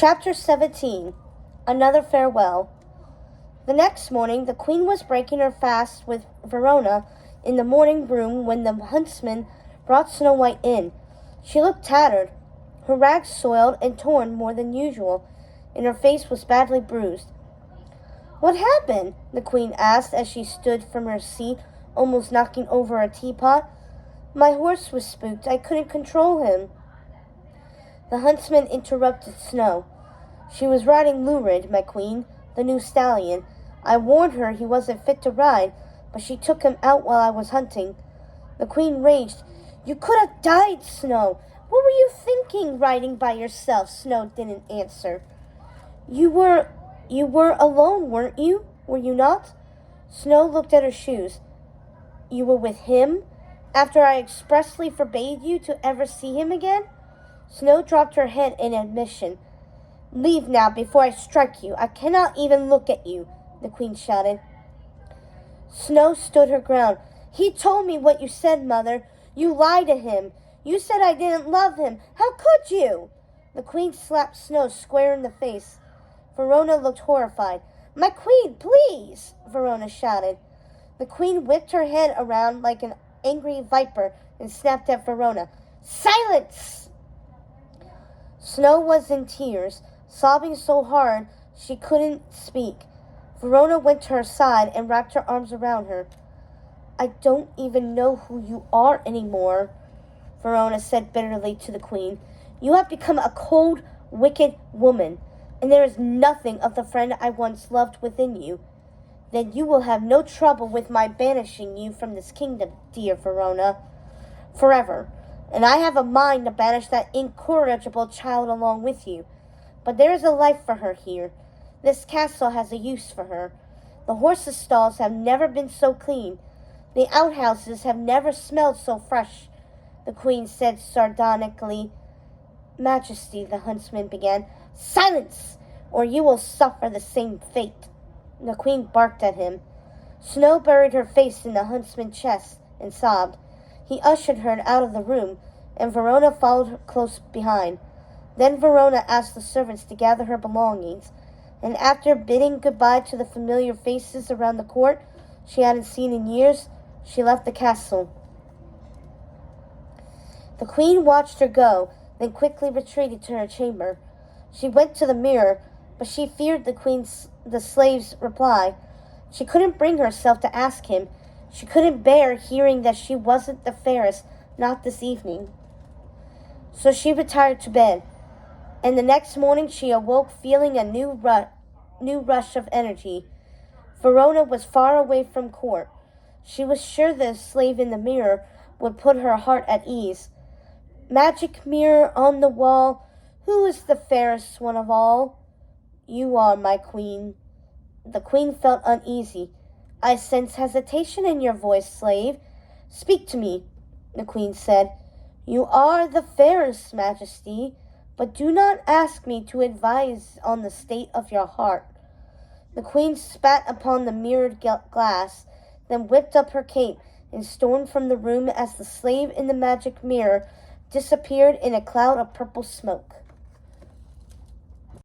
Chapter 17. Another Farewell. The next morning, the queen was breaking her fast with Verona in the morning room when the huntsman brought Snow White in. She looked tattered, her rags soiled and torn more than usual, and her face was badly bruised. "What happened?" the queen asked as she stood from her seat, almost knocking over a teapot. "My horse was spooked. I couldn't control him." The huntsman interrupted Snow. "She was riding Lurid, my queen, the new stallion. I warned her he wasn't fit to ride, but she took him out while I was hunting." The queen raged. "You could have died, Snow. What were you thinking, riding by yourself?" Snow didn't answer. You were alone, weren't you? Were you not?" Snow looked at her shoes. "You were with him? After I expressly forbade you to ever see him again?" Snow dropped her head in admission. "Leave now before I strike you. I cannot even look at you," the queen shouted. Snow stood her ground. "He told me what you said, Mother. You lied to him. You said I didn't love him. How could you?" The queen slapped Snow square in the face. Verona looked horrified. "My queen, please!" Verona shouted. The queen whipped her head around like an angry viper and snapped at Verona. "Silence!" Snow was in tears, sobbing so hard she couldn't speak. Verona went to her side and wrapped her arms around her. "I don't even know who you are anymore," Verona said bitterly to the queen. "You have become a cold, wicked woman, and there is nothing of the friend I once loved within you. Then you will have no trouble with my banishing you from this kingdom, dear Verona, forever. And I have a mind to banish that incorrigible child along with you. But there is a life for her here. This castle has a use for her. The horses' stalls have never been so clean. The outhouses have never smelled so fresh," the queen said sardonically. "Majesty," the huntsman began. "Silence, or you will suffer the same fate." The queen barked at him. Snow buried her face in the huntsman's chest and sobbed. He ushered her out of the room, and Verona followed her close behind. Then Verona asked the servants to gather her belongings, and after bidding goodbye to the familiar faces around the court she hadn't seen in years, she left the castle. The queen watched her go, then quickly retreated to her chamber. She went to the mirror, but she feared the slave's reply. She couldn't bring herself to ask him. She couldn't bear hearing that she wasn't the fairest, not this evening. So she retired to bed, and the next morning she awoke feeling a new rush of energy. Verona was far away from court. She was sure the slave in the mirror would put her heart at ease. "Magic mirror on the wall, who is the fairest one of all?" "You are, my queen." The queen felt uneasy. "I sense hesitation in your voice, slave." "Speak to me," the queen said. "You are the fairest, Majesty, but do not ask me to advise on the state of your heart." The queen spat upon the mirrored glass, then whipped up her cape and stormed from the room as the slave in the magic mirror disappeared in a cloud of purple smoke.